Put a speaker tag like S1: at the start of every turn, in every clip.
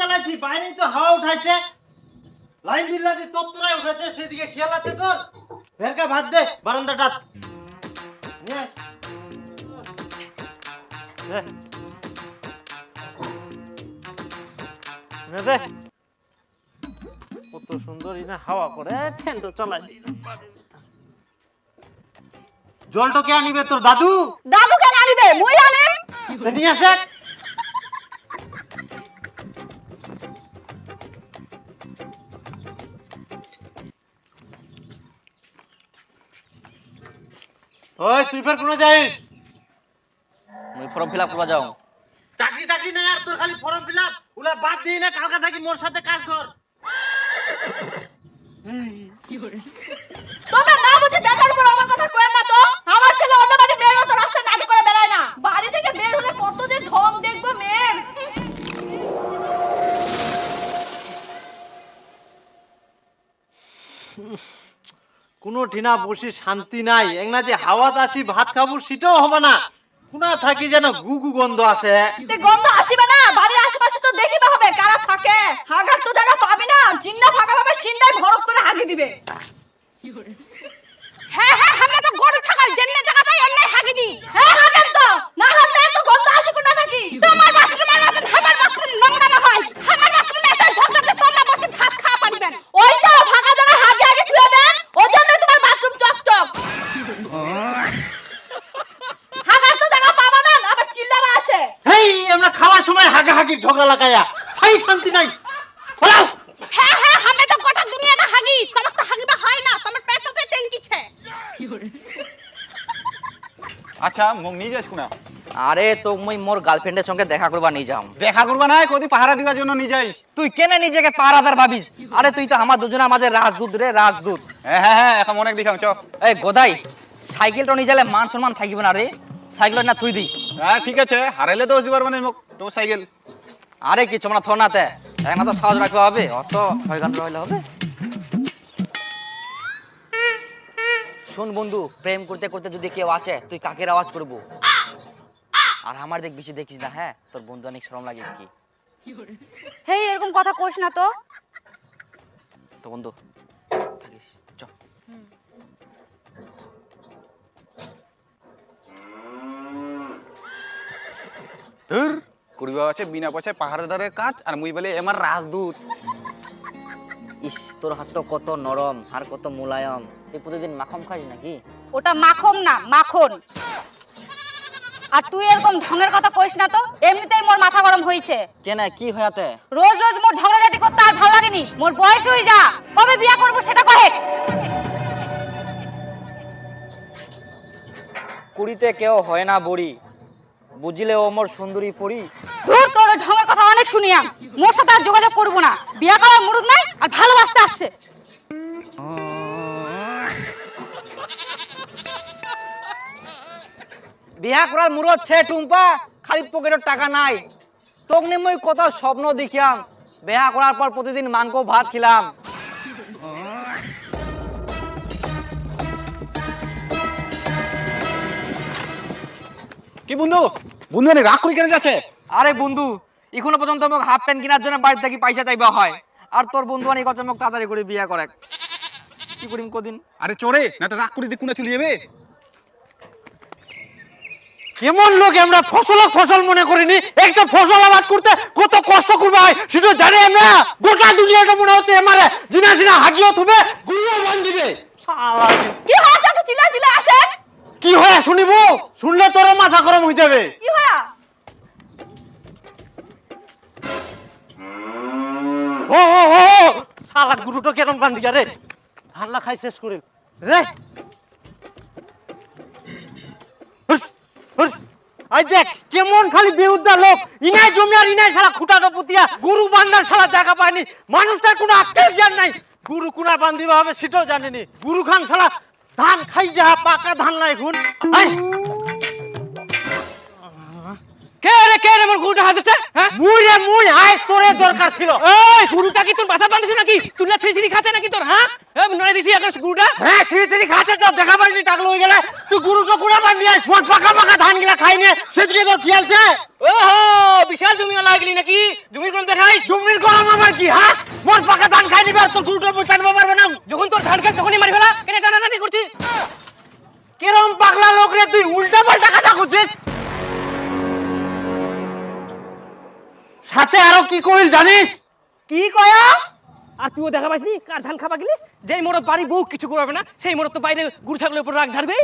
S1: চালাচ্ছি, বাইরেই তো হাওয়া উঠাইছে। লাইন বিল্লাতে তত্তরাই উঠেছে, সেদিকে খেয়াল আছে তোর? ভেরকা ভাত দে বারান্দাটা নিয়ে আয়। দে কত সুন্দর না হাওয়া করে, ফ্যান তো চালাই দিই। জলটা কে আনিবে? তোর দাদু?
S2: দাদু কেন আনিবে? মুই আনিম।
S1: নিয়ে আসে। ওই তুই ফের কোন যাইস?
S3: মুই ফর্ম ফিল আপ করবা যাও।
S1: চাকরি টাকরি নাই আর তোর, খালি ফর্ম ফিল আপ। ওলা বাদ দিই না, কালকা থাকি মোর সাথে কাজ ধর।
S2: তোমরা না বুঝে বেটার উপর আমার কথা কই না তো। আমার ছেলে অন্য বাড়ি বের হতো, রাস্তায় নাটক করে বেড়ায় না। বাড়ি থেকে বের হলে কত যে ঢং দেখবো মেয়ের।
S1: কোনো ঠিনা বসে শান্তি নাই। একনা যে হাওয়াত আসি ভাত খাবো সেটাও হবে না। কোনা থাকি যেন গুগু গন্ধ আসে।
S2: তে গন্ধ আসিবে না? বাড়ির আশেপাশে তো দেখিবা হবে কারা থাকে। হাগার তো জায়গা পাবি না। জিন্না ফাঁকা ভাবে সিন্দাই ভরক করে হাগি দিবে। হ্যাঁ হ্যাঁ, আমরা তো গরু ছাগল জেন্নে জায়গা পাই এমনি হাগি দি। হ্যাঁ হাগেন তো, না হাগলে এত গন্ধ আসে কোথা থাকি? তোমার বাথরুমের মতন আমার বাথরুম নোংরা না হয়। আমার বাথরুমে এত ঝকঝকে তোমরা বসে ভাত খাওয়া পারিবেন। ওই তো ফাঁকা জায়গা হাগি হাগি থুয়ে দেন, ওজন্য তোমার বাথরুম চকচক। হাগার তো জায়গা পাবা না, আবার চিল্লাবা আসে।
S1: হেই, আমরা খাওয়ার সময় হাগাহাগির ঝগড়া লাগায়া হাই শান্তি নাই। বলাও।
S2: হ্যাঁ হ্যাঁ, আমরা তো গোটা দুনিয়াটা হাগি, তোমার তো হাগিবা হয় না, তোমার পেটতে ট্যাঙ্কিছে।
S4: আচ্ছা মোক নিয়ে যাস কোনা?
S3: আরে তো মুই মোর গার্লফ্রেন্ডের সঙ্গে দেখা করবা নিয়ে যাম।
S4: দেখা করবা না, কদি পাহারা দিবার জন্য নিয়ে যাইস?
S3: তুই কেনে নিজেকে পাহারাদার ভাবিস? আরে তুই তো আমার দুজনের মাঝে রাজদূত রে, রাজদূত।
S4: হ্যাঁ হ্যাঁ হ্যাঁ, এখন অনেক দেখাম চ।
S3: এই গোদাই, সাইকেলটা নিয়ে গেলে মান সম্মান থাকিবে না রে। সাইকেল না তুই দি।
S4: হ্যাঁ ঠিক আছে, হারাইলে তো বুঝতে পারবো না মোক তোর সাইকেল।
S3: আরে কিছু না থর নাতে, এখন তো সাহস রাখতে হবে, অত 6 ঘন্টা রইলে হবে। শোন বন্ধু, প্রেম করতে করতে যদি কেউ আসে তুই কাকের আওয়াজ করবো। আর আমার দেখ বেশি দেখিস না, হ্যাঁ? তোর বন্ধু অনেক শরম লাগে কি।
S2: হেই, এরকম কথা কোস না তো।
S3: তো বন্ধু থাকিস, চ।
S4: ধুর, করবা আছে বিনা পয়সায় পাহারাদারের কাজ, আর মুই বলে আমার রাজদূত।
S3: ইস, তোর হাত তো কত নরম আর কত মুলায়ম। তুই প্রতিদিন মাখন খাস নাকি?
S2: ওটা মাখন না, মাখন। আর তুই এরকম ঢঙের কথা কইস না তো, এমনিতেই মোর মাথা গরম হইছে।
S3: কেন, কি হয়াতে?
S2: রোজ রোজ মোর ঝগড়াঝাটি করতে আর ভালো লাগেনি। মোর বয়স হই যা, কবে বিয়া করব সেটা কহে।
S3: কুড়িতে কেউ হয় না বড়ি, বুঝলে ও মোর সুন্দরী পরি।
S2: দূর, তোর ওই ঢঙের কথা অনেক শুনিয়াম। মোর সাথে আর যোগাযোগ করব না। বিয়া করার মুরুদ নাই আর ভালোবাসতে আসছে।
S3: বিয়া করার মুরত ছে টুম্পা, খালি পকেটের টাকা নাই। তোক নিয়ে মই কত স্বপ্ন দেখিয়াম। বিয়া করার পর প্রতিদিন মাংস ভাত খিলাম।
S4: কি বন্ধু, বন্ধু অনেক রাগ করে কেন যাচ্ছে?
S3: আরে বন্ধু, এখনো পর্যন্ত মোক হাফ প্যান্ট কেনার জন্য বাড়ি থেকে পয়সা চাইবা হয়। আর তোর বন্ধু অনেক কথা মোক তাড়াতাড়ি করে বিয়া করে। কি করিম কদিন?
S4: আরে চোরে, না তো রাগ করে দিয়ে কোনা চলে যাবে।
S1: কেমন লোক আমরা ফসল মনে করিনি। একটা ফসল আবাদ করতে কত কষ্ট করবে হয় সেটা জানি আমরা। গোটা দুনিয়াটা মনে হচ্ছে আমারে জিনা জিনা হাগিও থুবে, গুড়িও বান দিবে। শালা
S2: কি হয় এত চিল্লা চিল্লা আসে?
S1: কি হয় শুনিব? শুনলে তোর মাথা গরম হয়ে যাবে।
S2: কি হয়?
S1: ও ও ও, শালা গুরুটা কেমন বান দিগা রে। ঠান্ডা খাই শেষ করে রে। আই দেখ কেমন খালি বেউদ্দা লোক। ইনাই জমি আর ইনাই শালা খুঁটাটা পুতিয়া গুরু বান্দার শালা জায়গা পায়নি। মানুষটার কোনো আক্কেল জ্ঞান নাই। গুরু কোনা বান্ধিবা হবে সেটাও জানেনি। গুরু খান শালা ধান খাই যা, পাকা ধান নাই এখন।
S3: কে রে মোর গুরুটা হাতেছে? হ্যাঁ,
S1: মুই আয় তোরে দরকার ছিল।
S3: এই গুরুটা কি তোর মাথা বাঁধছে নাকি? চুলা ছিড়ি খাচ্ছে নাকি তোর? হ্যাঁ, নড়ে দিছি এখন গুরুটা।
S1: হ্যাঁ ছিড়ি খাচ্ছে তো, দেখা পাইনি টাকলো হয়ে গেলে। তুই গুরুকে কোনা বান্ধি আইস, মোট পাকা পাকা ধান গিলা খাই নে, সেদিকে তোর কি আলছে?
S3: ওহো বিশাল জমি লাগলি নাকি জমির কোন দেখাই
S1: জমির গরম আমার কি হ্যাঁ মোর পাকা ধান খাই নিবে তোর গুরুটা বসানবো পারবে না
S3: যখন তোর ধান খেত তখনই মারি ফেলা কেন টানাটানি করছিস
S1: কিরম পাগলা লোক রে তুই উল্টা পাল্টা কথা করছিস সাথে আরো কি করিল জানিস
S3: কি কয়া আর তুইও দেখা পাইসনি কার ধান খাবা গেলিস যেই মোড়ত বাড়ি বউ কিছু করবে না সেই মোড়ত তো বাইরে গুড় ছাগলের উপর রাগ ঝাড়বে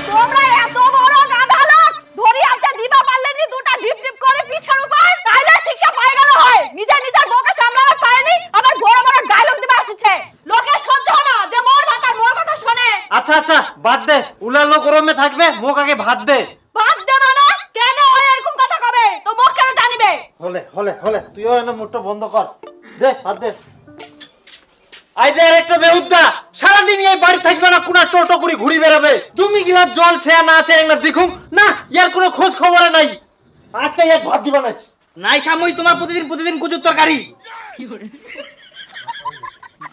S2: তোমরা এত বড় গাধা লোক ধরি আনতে দিবা পারলেনি দুটা ঢিপ ঢিপ করে পিছের উপর তাইলে শিক্ষা পাই গেল হয় নিজের বউকে সামলাতে পারেনি আবার বড় বড় ডায়লগ দিবা আসছে লোকে সহ্য হয় না যে মোর ভাতার মোর কথা শুনে
S1: আচ্ছা আচ্ছা বাদ দে উলালো গরমে থাকবে মুখ আগে ভাত দে
S2: ভাত দেবা না কেন ওই এরকম কথা কবে তো মুখ কেন টানিবে
S1: হলে তুইও এনে মুখটা বন্ধ কর দে ভাত দে আই দে একটা বেহুদ্দা সারাদিন এই বাড়ি থাকবে না কোনা টোটো করে ঘুরি বেড়াবে জমি গিলা জল ছেয়া না আছে না দেখুম না ইয়ার কোনো খোঁজ খবর নাই আজকে ইয়ার ভাত দিবা না
S3: নাই খামই তোমার প্রতিদিন কুচুর তরকারি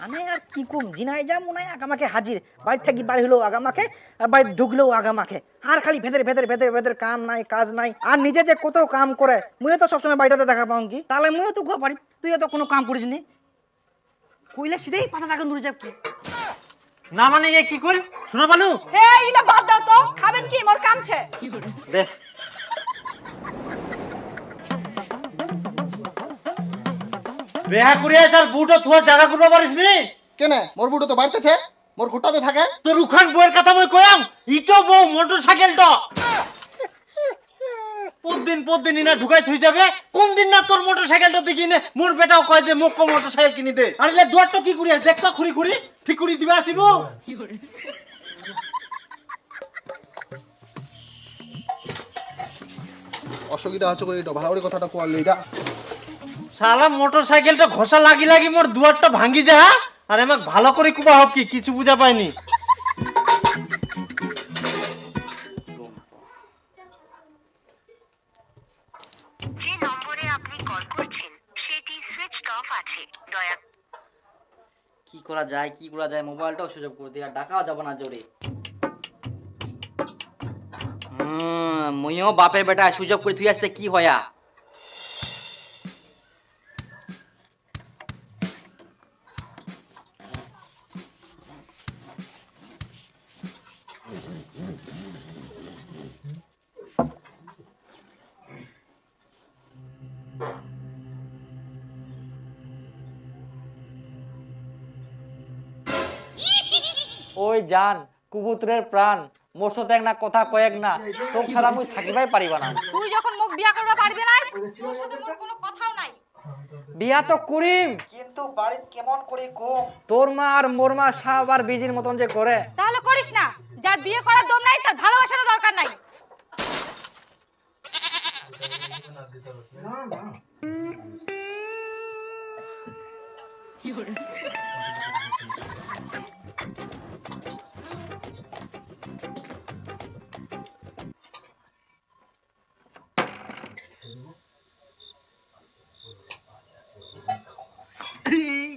S5: মানে আর কি কম জিনাই যা মনে হয় আগামাকে হাজির বাড়ি থাকি বাড়ি হলেও আগামাকে আর বাড়ি ঢুকলেও আগামাকে আর খালি ভেতরে কাম নাই কাজ নাই আর নিজে যে কত কাম করে মুইও তো সবসময় বাড়িটাতে দেখা পাও কি তাহলে মুইও তো ঘুয়া পারি তুইও তো কোনো কাম করিস নি কইলে সিধেই পাতা থাকেন দূরে যাব কি
S1: না মানে এ কি করি শোনা পানু
S2: হে ইলা বাদ দাও তো খাবেন কি মোর কামছে
S1: দে বেহা করিয়া আর বুটো থুয়া জায়গা করবা পারিস নি
S6: কেনে মোর বুটো তো বাড়তেছে মোর ঘুটাতে থাকে
S1: তোর উখান বইয়ের কথা মই কয়াম ইটো বউ মোটরসাইকেল তো প্রতিদিন ইনা ঢুকাই থই যাবে কোন দিন না তোর মোটরসাইকেলটা দেখি নে মোর বেটাও কয় দে মোক মোটরসাইকেল কিনি দে আর এলে দুয়ারটা কি করিয়া দেখ তো খুরি ঠিক করি দিবা আসিব
S6: অসুবিধা আছে করে এটা ভালো করে কথাটা কোয়া লইদা
S1: শালা মোটরসাইকেলটা ঘষা লাগি মোর দুয়ারটা ভাঙ্গি যা আর আমাক ভালো করে কুবা হব কি কিছু বুঝা পাইনি
S7: যে নম্বরে আপনি কল করছেন সেটি সুইচড অফ আছে দয়া
S3: কি করা যায় মোবাইলটাও সুযোগ করে দিয়ে আর ডাকাও যাব না জোরে মইও বাপের বেটা সুযোগ করে তুই আসতে কি হয়া ওই জান কুবুতরের প্রাণ মোর সাথে এক না কথা কয়েক না তোর ছাড়া মুই থাকিবাই পারিবা না
S2: তুই যখন মুখ বিয়া করবা পারবি না তোর সাথে মোর কোনো কথাও নাই
S3: বিয়া তো করিম
S5: কিন্তু বাড়ি কেমন করে কো
S3: তোর মা আর মোর মা সব আর বিজির মতন যে করে
S2: তাহলে করিস না যার বিয়ে করার দম নাই তার ভালোবাসারও দরকার নাই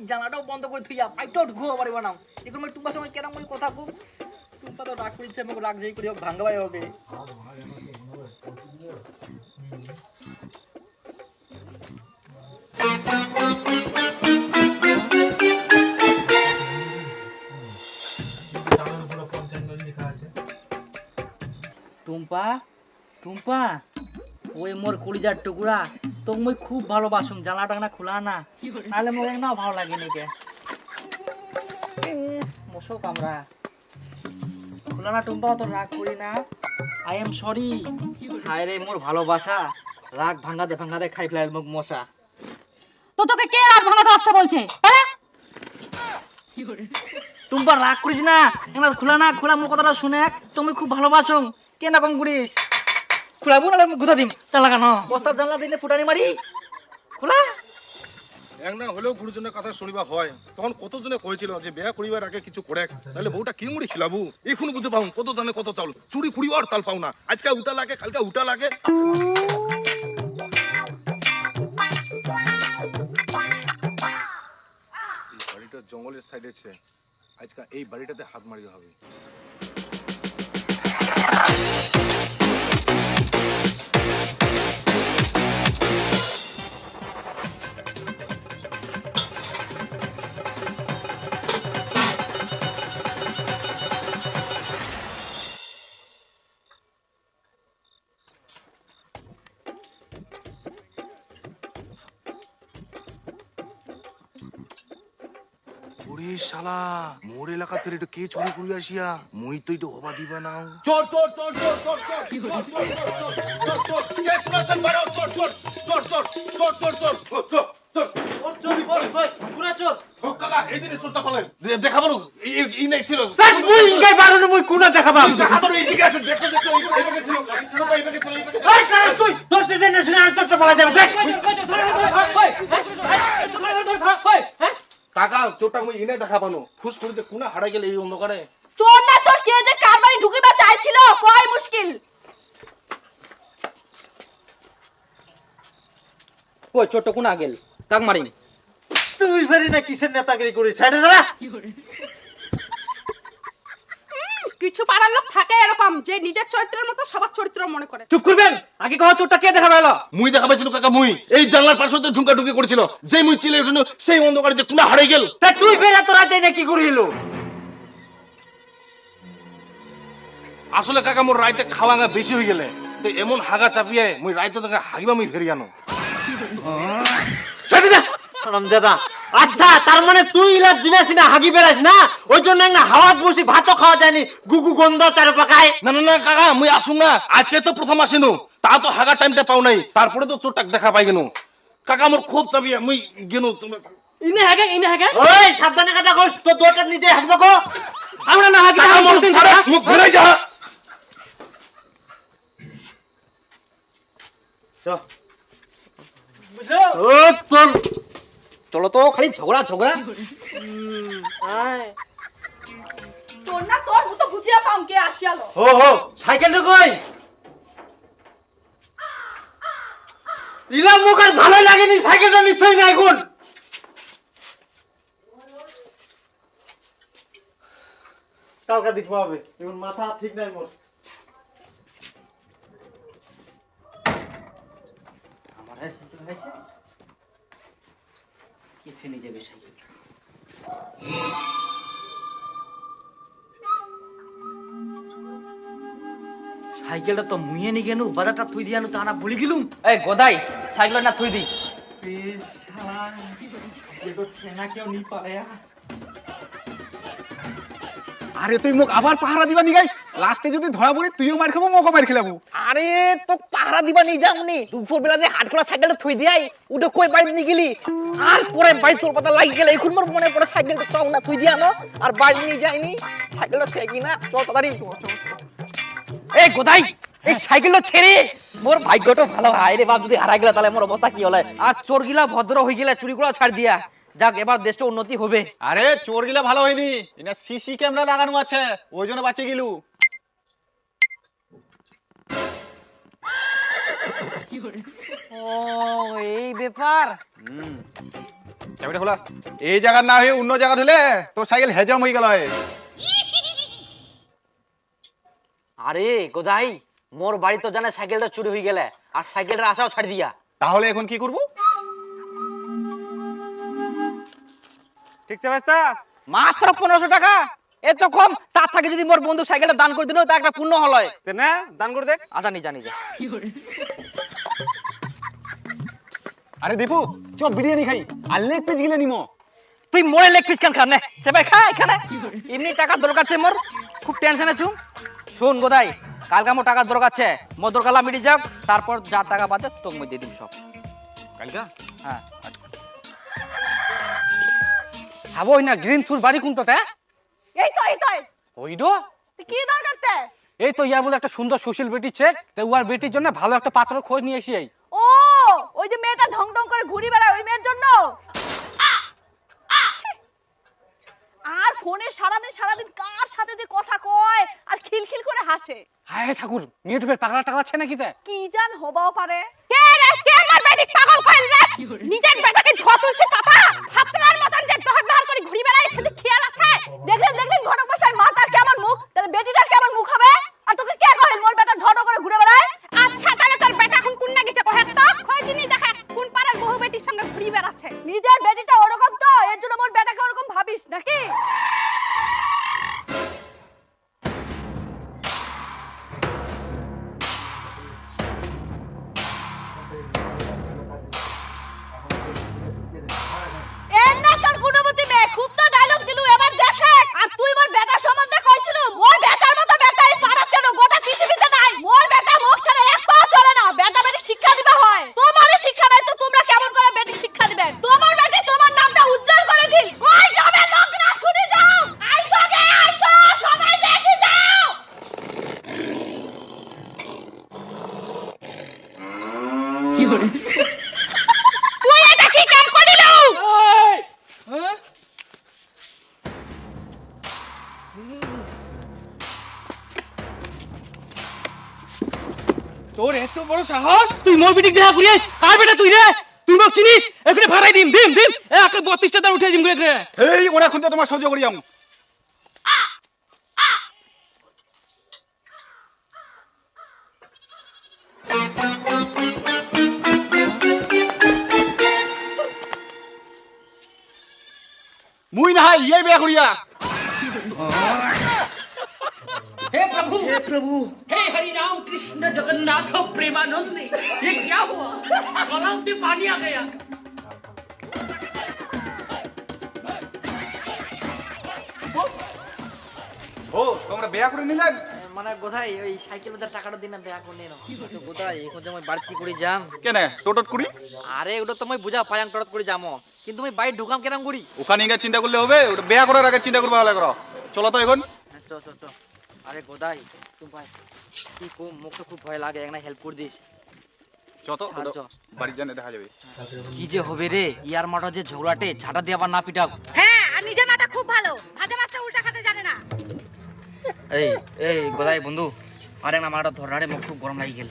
S5: জানাটাও বন্ধ করে থুইয়া পাইটাও ঘুয়া পারিবা না এখন মই টুম্পার সময় কেরম মই কথা কম টুম্পা তো রাগ করিছে মোক রাগ যেই করি হোক ভাঙ্গাবাই হবে
S3: টুম্পা ওই মোর কলিজার টুকুরা তো মই খুব ভালোবাসুম জানলা টাংনা খোলা না নাহলে মোক একদম ভালো লাগে নিকে মশো কামরা খোলা না টুম্পা তো রাগ করি না আই এম সরি হায় রে মোর ভালোবাসা রাগ ভাঙাতে খাই ফেলাইল মোক মশা
S2: তো তোকে কে রাত ভাঙাতে আসতে বলছে
S5: টুম্পা রাগ করিস না এমন খোলা মোর কথাটা শুনে তুমি খুব ভালোবাসুম কেন কম করিস খোলাবো না গুতা দিম তা লাগানো বস্তার জানলা দিলে ফুটানি মারি খোলা
S8: এক না হলেও গুরুজনের কথা শুনিবা হয় তখন কতজনে কইছিল যে বিয়া করিবার আগে কিছু করে তাহলে বউটা কি মুড়ি খিলাবু এখন বুঝে পাও কত দানে কত চাউল চুরি ফুড়ি আর তাল পাও না আজকে উটা লাগে কালকে উটা লাগে এই বাড়িটা জঙ্গলের সাইডে আছে আজকে এই বাড়িটাতে হাত মারিতে হবে
S9: ওরে শালা মোর এলাকা ফের এটা কে চুরি করি আসিয়া মুই তো এটা হবা দিবা নাও
S8: চোর চোর চোর চোর চোর চোর চোর চোর চোর কে পুরাতন বাড়াও চোর চোর চোর চোর চোর চোর চোর চোর চোর চোর
S1: ওর চোরি বল কই পুরা চোর
S8: ও কাকা এই দিনে চোরটা পালেন দেখা বলো এই নাই ছিল
S1: তাই মুই ইনগাই বারুন মুই কোনা দেখাবাম
S8: দেখা বলো এইদিকে আসেন দেখো দেখো এইদিকে ছিল এইদিকে ছিল
S1: এই কারণ তুই তোর যে জেনারেশন আর চোরটা পালা যাবে দেখ
S8: কাকা চোরটা মুই ইনে দেখা পানো ফুস করিতে কোনা হারাই গেল এই অন্ধকারে
S2: চোর না তোর কে যে কার বাড়ি ঢুকিবা চাইছিল কই মুশকিল।
S3: কই ছোট কোনা গেল কাক মারিনি
S1: তুই ফেরি না কিসের নেতাগিরি করিস সাইডে দাঁড়া
S2: কিছু পাড়ার লোক থাকে এরকম যে নিজের চরিত্রের মতো সবার চরিত্র মনে করে।
S3: চুপ করবেন আগে কহ চোরটা কে দেখা পেলো
S8: মুই দেখা পাইছিল কাকা মুই এই জানলার পাশে তো ঢুকা ঢুকি করেছিল যেই মুই চিলে উঠলো সেই অন্ধকারে যে কোনা হারাই গেল
S1: তা তুই ফের এত রাতে না কি করিল
S8: আসলে কাকা মোর রাইতে খাওয়াঙ্গা বেশি হয়ে গেলে তো এমন হাগা চাপিয়ে মুই রাইতে তোকে হাগিবা মুই ফেরি আনো
S1: সাইডে যা রমজাদা আচ্ছা তার মানে তুই ইলাজ জিনাসি না হাগি বেরাস না ওই জন্য না হাওয়াত বসি ভাতও খাওয়া যায়নি গুগু গন্ধ চারো পাকায়
S8: না না না কাকা মুই আসুন না আজকে তো প্রথম আসিনু তা তো হাগার টাইমটা পাও নাই তারপরে তো চোরটাক দেখা পাই গেনু কাকা মোর খুব চাপিয়ে মুই গেনু তুমি
S3: ইনে হাগে
S1: ওই সাবধানে কথা কইস তো দুটো নিজে হাগবা কো
S3: আমরা না হাগি
S8: কাকা মোর ছাড়া মুখ ঘুরাই যা
S1: বুঝছো ও তোর
S3: চলো তো খালি ঝগড়া ঝগড়া
S2: চোর না তোর মু তো বুঝিয়া পাম কে আসিয়ালো।
S1: ও হো সাইকেলটা কই ইলা মুখ আর ভালো লাগেনি সাইকেলটা নিশ্চয়ই নাই কোন কালকা দেখবো হবে এখন মাথা ঠিক নাই মোর
S3: আমার সাইকেল লাইসেন্স কি ফেলে যাবে সাইকেল সাইকেলটা তো মুইয়ে নি গেনু বাজারটা থুই দিয়ানু তা না ভুলি গেলুম এই গোদাই সাইকেলটা না থুই দি শালা এ তো ছেনা কেউ নি পারে
S4: আরে তুই মোক আবার পাহারা দিবা নি গাইস লাস্টে যদি ধরা পড়ি তুইও মার খাবো মকও মার খেলাবো
S5: আরে তো পাহারা দিবা নি যামনি দুপুর বেলা যে হাটখোলা সাইকেলটা থুই দিয়াই উঠে কই বাড়ি নি গেলি আর পরে বাড়ি তোর পাতা লাগি গেল এখন মোর মনে পড়ে সাইকেলটা তো না থুই দিয়ানো আর বাড়ি নি যাইনি সাইকেলটা ছে কিনা চল তাড়াতাড়ি এই গোদাই এই সাইকেলটা ছেড়ে মোর ভাগ্যটা ভালো হয় রে বাপ যদি হারা গেল তাহলে মোর অবস্থা কি হলে আর চোর গিলা ভদ্র হয়ে গেলে চুরি গুলা ছাড় দিয়া যাক এবার দেশটা উন্নতি হবে
S4: আরে চোর গিলা ভালো হয়নি এটা সিসি ক্যামেরা লাগানো আছে ওই জন্য বাঁচে গেলু
S5: ও এই ব্যাপার
S4: চাবিটা খোলা এই জায়গা না হয়ে অন্য জায়গা ধুলে তোর সাইকেল হেজাম হয়ে গেল
S5: আরে গোদাই মোর বাড়ি তো জানে সাইকেলটা চুরি হয়ে গেলে আর সাইকেলটা আসাও ছাড় দিয়া
S4: তাহলে এখন কি করব ঠিক আছে
S5: মাত্র 1500 টাকা এত কম তার থেকে যদি মোর বন্ধু সাইকেলটা দান করে দিল তা একটা পূর্ণ হলো
S4: না দান করে দেখ
S5: আচ্ছা নি জানি যা
S4: আরে দীপু চ বিরিয়ানি খাই আর লেগ পিস গিলে নিমো
S5: তুই মোরে লেগ পিস কান খা নে চেপাই খা এখানে এমনি টাকা দরকার আছে মোর খুব টেনশনে আছু শুন গোদাই কালকে মোর টাকা দরকার আছে মোর দরকার মিটি যাক তারপর যা টাকা বাদে তোকে মই দিয়ে দিম সব
S4: কালকা
S5: হ্যাঁ হাবো না গ্রিন ফুল বাড়ি কোনটাতে
S2: এই তো
S5: ওইডো
S2: তুই কি দরকারতে
S5: এই তো ইয়ার বলে একটা সুন্দর সুশীল বেটি চেক তো উয়ার বেটির জন্য ভালো একটা পাত্র খোঁজ নিয়ে এসি
S2: ও ওই যে মেয়েটা ঢং ঢং করে ঘুরি বেড়ায় ওই মেয়ের জন্য ছি! আর ফোনে সারাদিন কার সাথে যে কথা কয় আর খিলখিল করে হাসে
S5: হায় ঠাকুর মেয়ে টুপের পাগলা টাগলা আছে নাকি তে
S2: কি জান হবাও পারে কে রে কে আমার বেটি পাগল কইল রে নিজের বেটাকে ধতুলছে পাপা ফাতরার মতন যে ডহর করে ঘুরি বেড়ায় সেটা খেয়াল আছে দেখলেন ঘটক বসার মাতার কেমন মুখ তাহলে বেটিটার কেমন মুখ হবে আর তোকে কে কইল মোর তুই এটা কি কাম করিল?
S3: তোর এত বড় সাহস, তুই মোর বিটিক দেখা করিস? কার বেটা তুই রে? তুই মোক চিনিস? এখানে ভাড়াই দিম দিম দিম একে 32টা দাম উঠাই দিম রে।
S4: এই ওরা খুঁজতে তোমার সহ্য করি আমি। মুই না ইয়ে বিয়া করিয়া।
S3: हे प्रभु हे हरि राम कृष्ण जगन्नाथ प्रेमानंद, ये क्या हुआ? गला में पानी आ गया।
S4: ও তোমরা বিয়া করে নিলেন?
S5: মানে কোথায় ওই সাইকেল বাজার টাকাটা দিন না বেয়া করে নাও তো কোথায় এখন যে মই বাড়তি করে যাম।
S4: কেনে টোটট করি?
S5: আরে ওটা তো মই বুঝা পায়াং টরত করে যামো, কিন্তু মই বাইরে ঢুকাম কেরাম করি?
S4: ওখানে গিয়ে চিন্তা করলে হবে? ওটা বিয়া করার আগে চিন্তা করবে ভালো করো। চলো তো এখন।
S5: চ চ চ। আরে গোদাই তুমি ভাই কি কম, মোক তো খুব ভয় লাগে, একটা হেল্প করে দিস।
S4: যত
S5: ছাড় চ।
S4: বাড়ি জানে দেখা যাবে।
S5: কি যে হবে রে, ইয়ার মাটা যে ঝগড়াটে ছাটা দিয়ে আবার না পিটাক।
S2: হ্যাঁ, আর নিজের মাটা খুব ভালো, ভাজা মাছটা উল্টা খেতে জানে না।
S5: এই এই গোদাই বন্ধু, আরে না মাটা ধর রে, মোক খুব গরম লাগি গেল।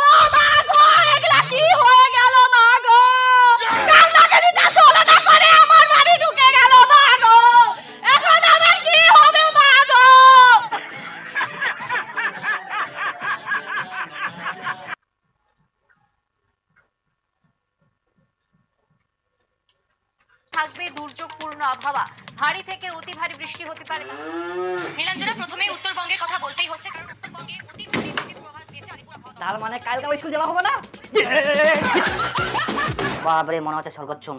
S2: ও মা গো, এগুলা কি হয়ে গেল মা গো? কাল লাগানিটা চলে না করে আমার বাড়ি ঢুকে গেল মা গো। এখন আমার কি হবে মা গো?
S10: থাকবে দুর্যোগপূর্ণ আবহাওয়া, ভারী থেকে অতি ভারী বৃষ্টি হতে পারে। নীলাঞ্জনা, প্রথমেই উত্তরবঙ্গের কথা বলতেই হচ্ছে, কারণ উত্তরবঙ্গে অতি ভারী বৃষ্টির প্রভাব দিয়েছে আলিপুর আবহাওয়া।
S5: তার মানে কালকে স্কুল যাওয়া হবে না? বাপরে, মনে হচ্ছে স্বর্গচ্ছম।